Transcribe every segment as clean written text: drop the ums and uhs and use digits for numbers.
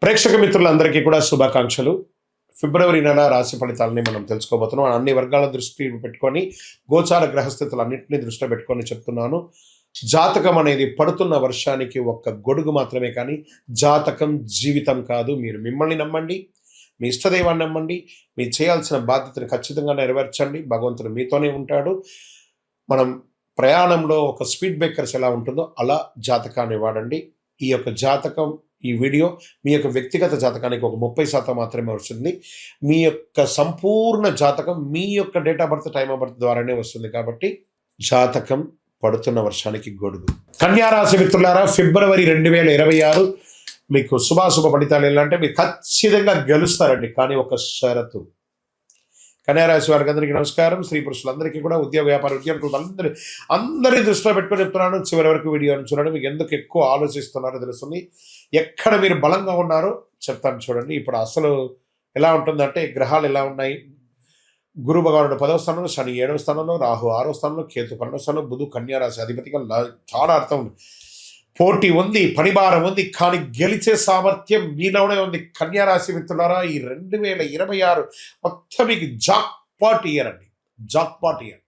ప్రేక్షక మిత్రులందరికీ కూడా శుభాకాంక్షలు. ఫిబ్రవరి నెల రాశి ఫలితాలని మనం తెలుసుకోబోతున్నాం. అన్ని వర్గాల దృష్టి పెట్టుకొని గోచార గ్రహస్థితులన్నింటినీ దృష్టిలో పెట్టుకొని చెప్తున్నాను. జాతకం అనేది పడుతున్న వర్షానికి ఒక్క గొడుగు మాత్రమే, కానీ జాతకం జీవితం కాదు. మీరు మిమ్మల్ని నమ్మండి, మీ ఇష్టదైవాన్ని నమ్మండి, మీరు చేయాల్సిన బాధ్యతను ఖచ్చితంగా నెరవేర్చండి. భగవంతుడు మీతోనే ఉంటాడు. మనం ప్రయాణంలో ఒక స్పీడ్ బ్రేకర్స్ ఎలా ఉంటుందో అలా జాతకాన్ని వాడండి. ఈ యొక్క జాతకం, ఈ వీడియో మీ యొక్క వ్యక్తిగత జాతకానికి ఒక 30% మాత్రమే వస్తుంది. మీ యొక్క సంపూర్ణ జాతకం మీ యొక్క date of birth, time of birth ద్వారానే వస్తుంది. కాబట్టి జాతకం పడుతున్న వర్షానికి గొడుగు. కన్యారాశి మిత్రులారా, ఫిబ్రవరి 2026 మీకు శుభాశుభ ఫలితాలు ఎలా అంటే మీరు ఖచ్చితంగా గెలుస్తారండి. కానీ ఒక షరతు. కన్యారాశి వారికి అందరికీ నమస్కారం. స్త్రీ పురుషులందరికీ కూడా ఉద్యోగ వ్యాపార ఉద్యోగులు అందరినీ దృష్టిలో పెట్టుకొని చెప్తున్నాను. చివరి వరకు వీడియోని చూడండి. మీకు ఎందుకు ఎక్కువ ఆలోచిస్తున్నారో తెలుస్తుంది. ఎక్కడ మీరు బలంగా ఉన్నారో చెప్తాను చూడండి. ఇప్పుడు అసలు ఎలా ఉంటుందంటే గ్రహాలు ఎలా ఉన్నాయి. గురు భగవానుడు 10వ స్థానంలో, శని 7వ స్థానంలో, రాహు 6వ స్థానంలో, కేతు 12వ స్థానంలో, బుధు కన్యారాశి అధిపతిగా చాలా అర్థం ఉంది. పోటీ ఉంది, పనిభారం ఉంది, కానీ గెలిచే సామర్థ్యం మీలోనే ఉంది. కన్యారాశి మిత్రులారా, ఈ 2026 మొత్తం మీకు జాక్ పాట్ ఇయర్ అండి. Jackpot year.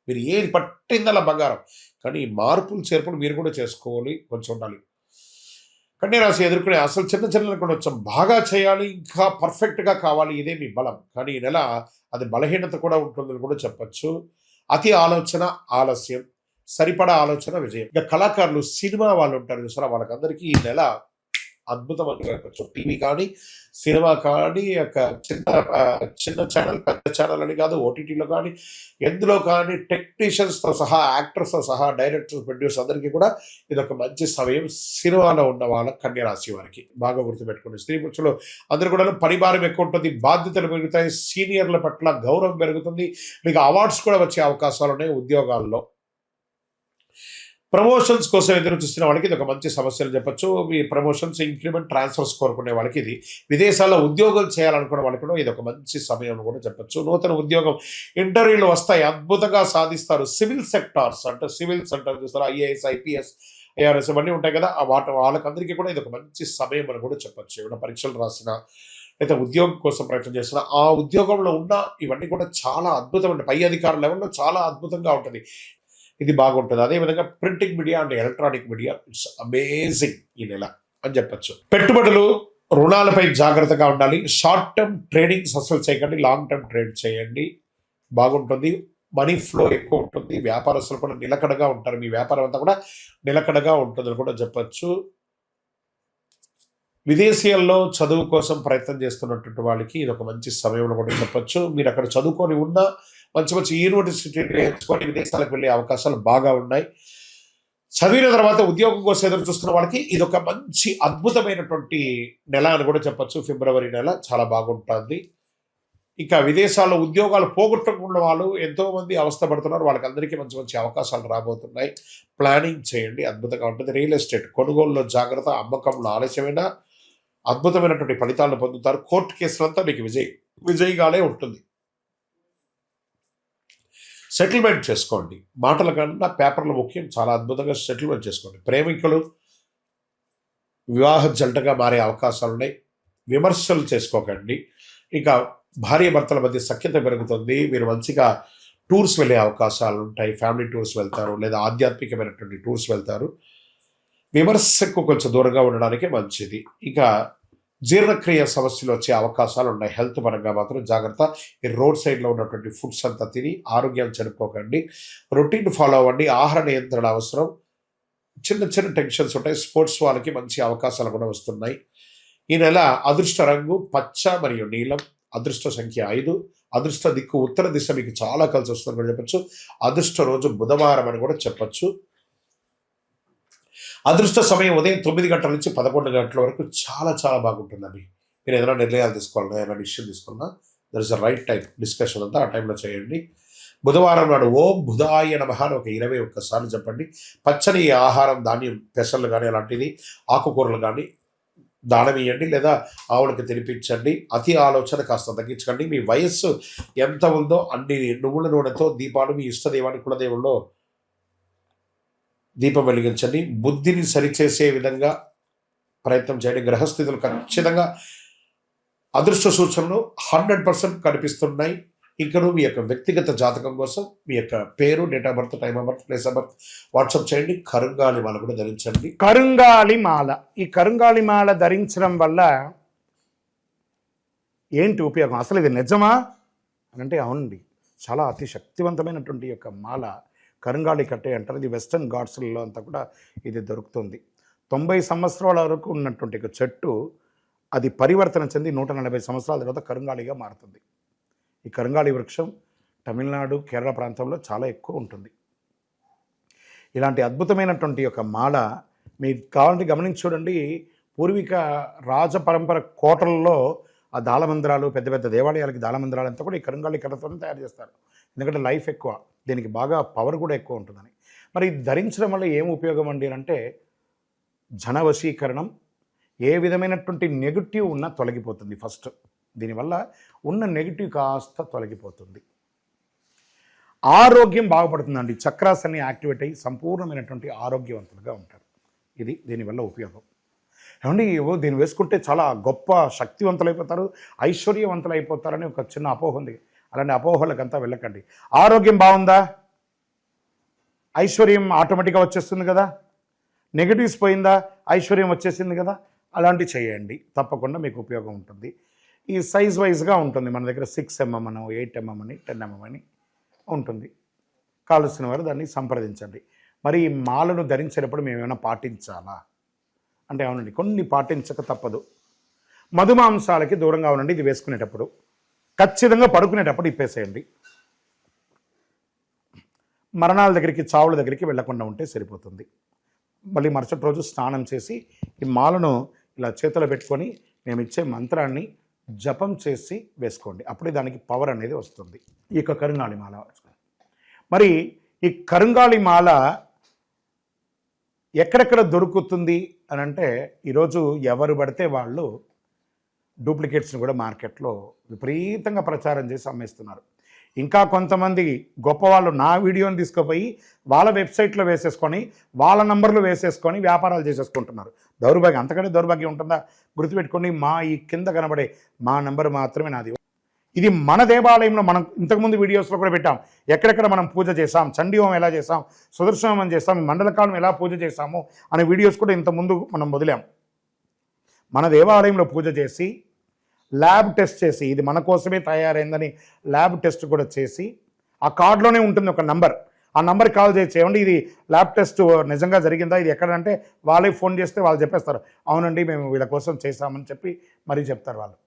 మీరు ఏది పట్టిందలా బంగారం. కానీ ఈ మార్పులు చేర్పులు మీరు కూడా చేసుకోవాలి, కొంచెం ఉండాలి. కన్యారాశి ఎదుర్కొనే అసలు చిన్న కొంచెం బాగా చేయాలి, ఇంకా పర్ఫెక్ట్గా కావాలి. ఇదే మీ బలం. కానీ ఈ నెల అది బలహీనత కూడా ఉంటుందని కూడా చెప్పచ్చు. అతి ఆలోచన ఆలస్యం, సరిపడా ఆలోచన విజయం. ఇక కళాకారులు, సినిమా వాళ్ళు ఉంటారు చూసారా, వాళ్ళకందరికీ ఈ నెల అద్భుతం అని చెప్పచ్చు. టీవీ కానీ, సినిమా కానీ, చిన్న ఛానల్, పెద్ద ఛానల్ అని కాదు, ఓటీటీలో కానీ, ఎందులో కానీ టెక్నీషియన్స్తో సహా, యాక్టర్స్తో సహా, డైరెక్టర్స్, ప్రొడ్యూసర్ అందరికీ కూడా ఇది ఒక మంచి సమయం. సినిమాలో ఉన్న వాళ్ళ కన్యారాశి వారికి బాగా గుర్తుపెట్టుకోండి. స్త్రీ పురుషులు అందరూ కూడా పనిభారం ఎక్కువ ఉంటుంది, బాధ్యతలు పెరుగుతాయి, సీనియర్ల పట్ల గౌరవం పెరుగుతుంది, మీకు అవార్డ్స్ కూడా వచ్చే అవకాశాలు ఉన్నాయి. ఉద్యోగాల్లో ప్రమోషన్స్ కోసం ఎదురు చూస్తున్న వాళ్ళకి ఇది ఒక మంచి సమస్యలు చెప్పచ్చు. మీ ప్రమోషన్స్, ఇంక్రిమెంట్, ట్రాన్స్ఫర్స్ కోరుకునే వాళ్ళకి ఇది. విదేశాల్లో ఉద్యోగం చేయాలనుకునే వాళ్ళకి కూడా ఇది ఒక మంచి సమయం కూడా చెప్పచ్చు. నూతన ఉద్యోగం ఇంటర్వ్యూలు వస్తాయి, అద్భుతంగా సాధిస్తారు. సివిల్ సెక్టార్స్ అంటే సివిల్స్ అంటారు చూస్తారు, ఐఏఎస్, ఐపీఎస్, ఐఆర్ఎస్ ఇవన్నీ ఉంటాయి కదా, వాళ్ళకందరికీ కూడా ఇది ఒక మంచి సమయం అని కూడా చెప్పచ్చు. ఏమైనా పరీక్షలు రాసినా లేదా ఉద్యోగం కోసం ప్రయత్నం చేస్తున్నా, ఆ ఉద్యోగంలో ఉన్న ఇవన్నీ కూడా చాలా అద్భుతమైన పై అధికార లెవెల్లో చాలా అద్భుతంగా ఉంటుంది. ఇది బాగుంటుంది. అదేవిధంగా printing media and electronic media it's amazing ఈ నెల అని చెప్పచ్చు. పెట్టుబడులు, రుణాలపై జాగ్రత్తగా ఉండాలి. షార్ట్ టర్మ్ ట్రేడింగ్స్ అసలు చేయకండి, లాంగ్ టర్మ్ ట్రేడ్ చేయండి, బాగుంటుంది. మనీ ఫ్లో ఎక్కువ ఉంటుంది. వ్యాపారస్తులు కూడా నిలకడగా ఉంటారు. మీ వ్యాపారం అంతా కూడా నిలకడగా ఉంటుందని కూడా చెప్పచ్చు. విదేశీయాల్లో చదువు కోసం ప్రయత్నం చేస్తున్నటువంటి వాళ్ళకి ఇది ఒక మంచి సమయంలో కూడా చెప్పచ్చు. మీరు అక్కడ చదువుకొని ఉన్నా మంచి మంచి యూనివర్సిటీ నేర్చుకొని విదేశాలకు వెళ్ళే అవకాశాలు బాగా ఉన్నాయి. చదివిన తర్వాత ఉద్యోగం కోసం ఎదురు చూస్తున్న వాళ్ళకి ఇది ఒక మంచి అద్భుతమైనటువంటి నెల అని కూడా చెప్పచ్చు. ఫిబ్రవరి నెల చాలా బాగుంటుంది. ఇంకా విదేశాల్లో ఉద్యోగాలు పోగొట్టుకున్న వాళ్ళు ఎంతో మంది అవస్థపడుతున్నారు. వాళ్ళకందరికీ మంచి మంచి అవకాశాలు రాబోతున్నాయి. ప్లానింగ్ చేయండి, అద్భుతంగా ఉంటుంది. రియల్ ఎస్టేట్ కొనుగోలులో జాగ్రత్త, అమ్మకంలో ఆలస్యమైన అద్భుతమైనటువంటి ఫలితాలను పొందుతారు. కోర్టు కేసులంతా మీకు విజయగానే ఉంటుంది. సెటిల్మెంట్ చేసుకోండి. మాటల కన్నా పేపర్లు ముఖ్యం. చాలా అద్భుతంగా సెటిల్మెంట్ చేసుకోండి. ప్రేమికులు వివాహ జంటగా మారే అవకాశాలు ఉన్నాయి. విమర్శలు చేసుకోకండి. ఇంకా భార్య భర్తల మధ్య సఖ్యత పెరుగుతుంది. మీరు మంచిగా టూర్స్ వెళ్ళే అవకాశాలు ఉంటాయి. ఫ్యామిలీ టూర్స్ వెళ్తారు, లేదా ఆధ్యాత్మికమైనటువంటి టూర్స్ వెళ్తారు. విమర్శకు కొంచెం దూరంగా ఉండడానికి మంచిది. ఇంకా జీర్ణక్రియ సమస్యలు వచ్చే అవకాశాలు ఉన్నాయి. హెల్త్ పరంగా మాత్రం జాగ్రత్త. ఈ రోడ్ సైడ్లో ఉన్నటువంటి ఫుడ్స్ అంతా తిని ఆరోగ్యాన్ని చెడుకోకండి. రొటీన్ ఫాలో అవ్వండి. ఆహార నియంత్రణ అవసరం. చిన్న టెన్షన్స్ ఉంటాయి. స్పోర్ట్స్ వాళ్ళకి మంచి అవకాశాలు కూడా వస్తున్నాయి. ఈ నెల అదృష్ట రంగు పచ్చ మరియు నీలం. అదృష్ట సంఖ్య 5. అదృష్ట దిక్కు ఉత్తర దిశ మీకు చాలా కలిసి వస్తుందని కూడా చెప్పచ్చు. అదృష్ట రోజు బుధవారం అని కూడా చెప్పచ్చు. అదృష్ట సమయం ఉదయం 9 గంటల నుంచి 11 గంటల వరకు చాలా చాలా బాగుంటుందండి. మీరు ఏదైనా నిర్ణయాలు తీసుకోవాలన్నా, ఏదైనా డిసిషన్ తీసుకున్నా there is a right time. Discussion అంతా ఆ టైంలో చేయండి. బుధవారం నాడు ఓం బుధాయ నమః అని ఒక 21 సార్లు చెప్పండి. పచ్చని ఆహారం, ధాన్యం, పెసర్లు కానీ అలాంటిది, ఆకుకూరలు కానీ దానం ఇవ్వండి, లేదా ఆవులకి తినిపించండి. అతి ఆలోచన కాస్త తగ్గించకండి. మీ వయస్సు ఎంత ఉందో అన్ని నువ్వుల నూనెతో దీపాలు మీ ఇష్టదైవానికి కులదేవుల్లో దీపం వెలిగించండి. బుద్ధిని సరిచేసే విధంగా ప్రయత్నం చేయండి. గ్రహస్థితులు ఖచ్చితంగా అదృష్ట సూచనలు 100% కనిపిస్తున్నాయి. ఇంకను మీ యొక్క వ్యక్తిగత జాతకం కోసం మీ యొక్క పేరు, date of birth, time of birth, place of birth WhatsApp చేయండి. కరుంగాలి మాల కూడా ధరించండి. కరుంగాలి మాల, ఈ కరుంగాలి మాల ధరించడం వల్ల ఏంటి ఉపయోగం? అసలు ఇది నిజమా అని అంటే అవునండి, చాలా అతి శక్తివంతమైనటువంటి యొక్క మాల కరుంగాలి కట్టే అంటారు. ఇది వెస్టర్న్ ఘాట్స్లలో అంతా కూడా ఇది దొరుకుతుంది. 90 సంవత్సరాల వరకు ఉన్నటువంటి ఒక చెట్టు అది పరివర్తన చెంది 140 సంవత్సరాల తర్వాత కరుంగాలిగా మారుతుంది. ఈ కరుంగాలి వృక్షం తమిళనాడు, కేరళ ప్రాంతంలో చాలా ఎక్కువ ఉంటుంది. ఇలాంటి అద్భుతమైనటువంటి యొక్క మాల మీకు కావాలంటే గమనించి చూడండి. పూర్వీక రాజ పరంపర కోటలలో ఆ దాళమందిరాలు, పెద్ద పెద్ద దేవాలయాలకి దాళమందిరాలు అంతా కూడా ఈ కరుంగాలి కర్రతో తయారు చేస్తారు. ఎందుకంటే లైఫ్ ఎక్కువ, దీనికి బాగా పవర్ కూడా ఎక్కువ ఉంటుందని. మరి ధరించడం వల్ల ఏం ఉపయోగం అండి అంటే జనవశీకరణం, ఏ విధమైనటువంటి నెగిటివ్ ఉన్నా తొలగిపోతుంది. ఫస్ట్ దీనివల్ల ఉన్న నెగిటివ్ కాస్త తొలగిపోతుంది. ఆరోగ్యం బాగుపడుతుందండి. చక్రాస్ అన్ని యాక్టివేట్ అయ్యి సంపూర్ణమైనటువంటి ఆరోగ్యవంతులుగా ఉంటారు. ఇది దీనివల్ల ఉపయోగం. ఏమండి దీన్ని వేసుకుంటే చాలా గొప్ప శక్తివంతులైపోతారు, ఐశ్వర్యవంతులు అయిపోతారని ఒక చిన్న అపోహ ఉంది. అలాంటి అపోహలకంతా వెళ్ళకండి. ఆరోగ్యం బాగుందా, ఐశ్వర్యం ఆటోమేటిక్గా వచ్చేస్తుంది కదా. నెగిటివ్స్ పోయిందా, ఐశ్వర్యం వచ్చేసింది కదా. అలాంటివి చేయండి, తప్పకుండా మీకు ఉపయోగం ఉంటుంది. ఈ సైజ్ వైజ్గా ఉంటుంది. మన దగ్గర 6 mm అని, 8 mm అని, 10 mm అని ఉంటుంది. కావలసిన వారు దాన్ని సంప్రదించండి. మరి ఈ మాలను ధరించేటప్పుడు మేము ఏమైనా పాటించాలా అంటే అవునండి, కొన్ని పాటించక తప్పదు. మధుమాంసాలకి దూరంగా ఉండండి. ఇది వేసుకునేటప్పుడు ఖచ్చితంగా పడుకునేటప్పుడు ఇప్పేసేయండి. మరణాల దగ్గరికి, చావుల దగ్గరికి వెళ్లకుండా ఉంటే సరిపోతుంది. మళ్ళీ మరుసటి రోజు స్నానం చేసి ఈ మాలను ఇలా చేతిలో పెట్టుకొని మేము ఇచ్చే మంత్రాన్ని జపం చేసి వేసుకోండి. అప్పుడే దానికి పవర్ అనేది వస్తుంది. ఈ యొక్క కరుంగాలి మాల. మరి ఈ కరుంగాలి మాల ఎక్కడెక్కడ దొరుకుతుంది అని అంటే ఈరోజు ఎవరు పడితే వాళ్ళు డూప్లికేట్స్ని కూడా మార్కెట్లో విపరీతంగా ప్రచారం చేసి అమ్మేస్తున్నారు. ఇంకా కొంతమంది గొప్పవాళ్ళు నా వీడియోని తీసుకుపోయి వాళ్ళ వెబ్సైట్లో వేసేసుకొని వాళ్ళ నంబర్లు వేసేసుకొని వ్యాపారాలు చేసేసుకుంటున్నారు. దౌర్భాగ్యం, అంతకంటే దౌర్భాగ్యం ఉంటుందా? గుర్తుపెట్టుకొని మా ఈ కింద కనబడే మా నెంబర్ మాత్రమే నాది. ఇది మన దేవాలయంలో మనం ఇంతకుముందు వీడియోస్లో కూడా పెట్టాం. ఎక్కడెక్కడ మనం పూజ చేసాం, చండీహోమం ఎలా చేసాం, సుదర్శనం చేసాం, మండలకాలం ఎలా పూజ చేసాము అనే వీడియోస్ కూడా ఇంతకుముందు మనం వదిలాం. మన దేవాలయంలో పూజ చేసి ల్యాబ్ టెస్ట్ చేసి ఇది మన కోసమే తయారైందని ల్యాబ్ టెస్ట్ కూడా చేసి ఆ కార్డులోనే ఉంటుంది ఒక నంబర్. ఆ నంబర్కి కాల్ చేసి ఏమండి ఇది ల్యాబ్ టెస్ట్ నిజంగా జరిగిందా, ఇది ఎక్కడంటే వాళ్ళే ఫోన్ చేస్తే వాళ్ళు చెప్పేస్తారు అవునండి మేము వీళ్ళ కోసం చేశామని చెప్పి మరీ చెప్తారు వాళ్ళు.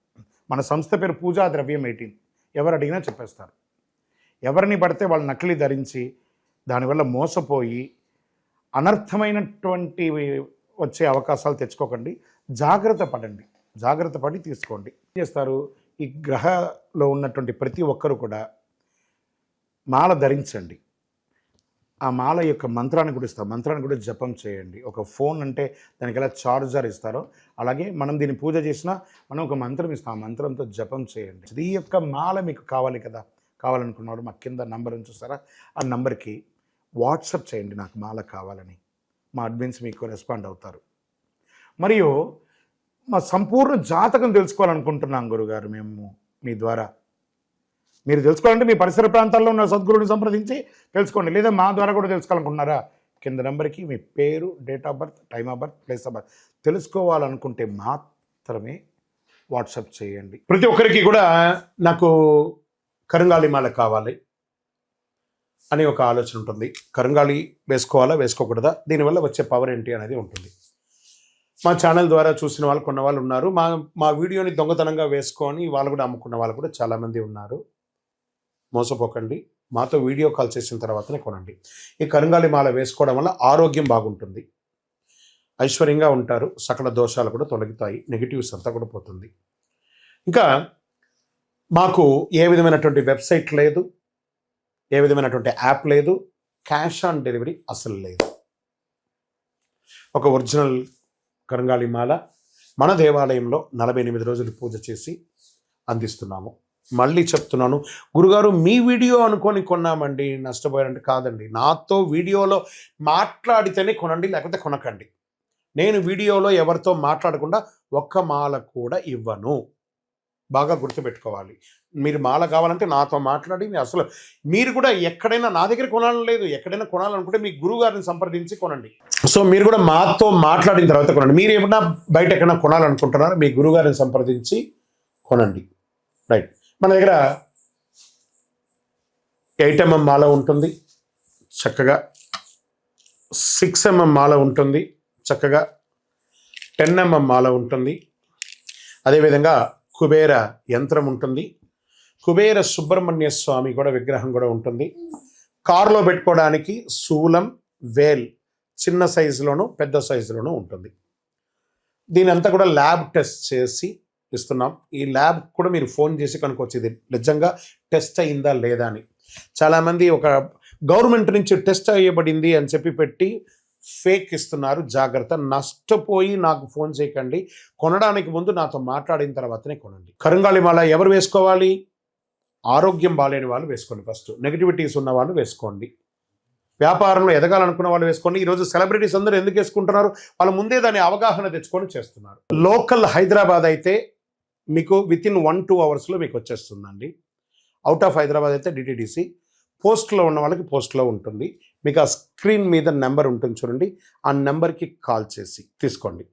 మన సంస్థ పేరు పూజా ద్రవ్యం 18. ఎవరు అడిగినా చెప్పేస్తారు. ఎవరిని పడితే వాళ్ళు నకిలీ ధరించి దానివల్ల మోసపోయి అనర్థమైనటువంటి వచ్చే అవకాశాలు తెచ్చుకోకండి. జాగ్రత్త పడండి, జాగ్రత్త పడి తీసుకోండి. ఏం చేస్తారు, ఈ గ్రహలో ఉన్నటువంటి ప్రతి ఒక్కరు కూడా మాల ధరించండి. ఆ మాల యొక్క మంత్రాన్ని కూడా ఇస్తారు, మంత్రాన్ని కూడా జపం చేయండి. ఒక ఫోన్ అంటే దానికి ఎలా చార్జర్ ఇస్తారో అలాగే మనం దీన్ని పూజ చేసినా మనం ఒక మంత్రం ఇస్తాం, ఆ మంత్రంతో జపం చేయండి. ఈ యొక్క మాల మీకు కావాలి కదా, కావాలనుకున్నారు మా కింద నంబర్ చూస్తారా, ఆ నంబర్కి వాట్సాప్ చేయండి నాకు మాల కావాలని. మా అడ్మిన్స్ మీకు రెస్పాండ్ అవుతారు. మరియు మా సంపూర్ణ జాతకం తెలుసుకోవాలనుకుంటున్నాం గురుగారు మేము మీ ద్వారా. మీరు తెలుసుకోవాలంటే మీ పరిసర ప్రాంతాల్లో ఉన్న సద్గురుని సంప్రదించి తెలుసుకోండి, లేదా మా ద్వారా కూడా తెలుసుకోవాలనుకుంటున్నారా, కింద నెంబర్కి మీ పేరు, date of birth, time of birth, place of birth తెలుసుకోవాలనుకుంటే మాత్రమే వాట్సాప్ చేయండి. ప్రతి ఒక్కరికి కూడా నాకు కరుంగాలి మాల కావాలి అని ఒక ఆలోచన ఉంటుంది. కరుంగాలి వేసుకోవాలా వేసుకోకూడదా, దీనివల్ల వచ్చే పవర్ ఏంటి అనేది ఉంటుంది. మా ఛానల్ ద్వారా చూసిన వాళ్ళు కొన్న వాళ్ళు ఉన్నారు. మా వీడియోని దొంగతనంగా వేసుకొని వాళ్ళు కూడా అమ్ముకున్న వాళ్ళు కూడా చాలామంది ఉన్నారు. మోసపోకండి, మాతో వీడియో కాల్ చేసిన తర్వాతనే కొనండి. ఈ కరుంగాలి మాల వేసుకోవడం వల్ల ఆరోగ్యం బాగుంటుంది, ఐశ్వర్యంగా ఉంటారు, సకల దోషాలు కూడా తొలగుతాయి, నెగిటివ్స్ అంతా కూడా పోతుంది. ఇంకా మాకు ఏ విధమైనటువంటి వెబ్సైట్ లేదు, ఏ విధమైనటువంటి యాప్ లేదు, క్యాష్ ఆన్ డెలివరీ అసలు లేదు. ఒక ఒరిజినల్ కరుంగాలి మాల మన దేవాలయంలో 48 రోజులు పూజ చేసి అందిస్తున్నాము. మళ్ళీ చెప్తున్నాను, గురుగారు మీ వీడియో అనుకొని కొన్నామండి నష్టపోయారంటే కాదండి, నాతో వీడియోలో మాట్లాడితేనే కొనండి, లేకపోతే కొనకండి. నేను వీడియోలో ఎవరితో మాట్లాడకుండా ఒక్క మాల కూడా ఇవ్వను. బాగా గుర్తుపెట్టుకోవాలి. మీరు మాల కావాలంటే నాతో మాట్లాడి అసలు మీరు కూడా ఎక్కడైనా నా దగ్గర కొనాలని లేదు, ఎక్కడైనా కొనాలనుకుంటే మీ గురువు గారిని సంప్రదించి కొనండి. సో మీరు కూడా మాతో మాట్లాడిన తర్వాత కొనండి. మీరు ఏమన్నా బయట ఎక్కడైనా కొనాలనుకుంటున్నారో మీ గురువు గారిని సంప్రదించి కొనండి. రైట్. మన దగ్గర 8mm మాల ఉంటుంది చక్కగా, 6mm మాల ఉంటుంది చక్కగా, 10mm మాల ఉంటుంది, అదేవిధంగా కుబేర యంత్రం ఉంటుంది, కుబేర సుబ్రహ్మణ్య స్వామి కూడా విగ్రహం కూడా ఉంటుంది. కారులో పెట్టుకోవడానికి శూలం, వేల్ చిన్న సైజులోను పెద్ద సైజులోను ఉంటుంది. దీని అంతా కూడా ల్యాబ్ టెస్ట్ చేసి ఇస్తున్నాం. ఈ ల్యాబ్ కూడా మీరు ఫోన్ చేసి కనుక్కోవచ్చు ఇది నిజంగా టెస్ట్ అయిందా లేదా అని. చాలామంది ఒక గవర్నమెంట్ నుంచి టెస్ట్ అయ్యబడింది అని చెప్పి పెట్టి ఫేక్ ఇస్తున్నారు. జాగ్రత్త, నష్టపోయి నాకు ఫోన్ చేయకండి. కొనడానికి ముందు నాతో మాట్లాడిన తర్వాతనే కొనండి. కరుంగాళి మాల ఎవరు వేసుకోవాలి? ఆరోగ్యం బాలేని వాళ్ళు వేసుకోండి. ఫస్ట్ నెగిటివిటీస్ ఉన్న వాళ్ళు వేసుకోండి. వ్యాపారంలో ఎదగాలనుకున్న వాళ్ళు వేసుకోండి. ఈరోజు సెలబ్రిటీస్ అందరూ ఎందుకు వేసుకుంటున్నారు? వాళ్ళు ముందే దాని అవగాహన తెచ్చుకొని చేస్తున్నారు. లోకల్ హైదరాబాద్ అయితే మీకు వితిన్ 1-2 అవర్స్లో మీకు వచ్చేస్తుందండి. అవుట్ ఆఫ్ హైదరాబాద్ అయితే డిటిడిసి, పోస్ట్లో ఉన్న వాళ్ళకి పోస్ట్లో ఉంటుంది. మీకు ఆ స్క్రీన్ మీద నెంబర్ ఉంటుంది చూడండి, ఆ నెంబర్కి కాల్ చేసి తీసుకోండి.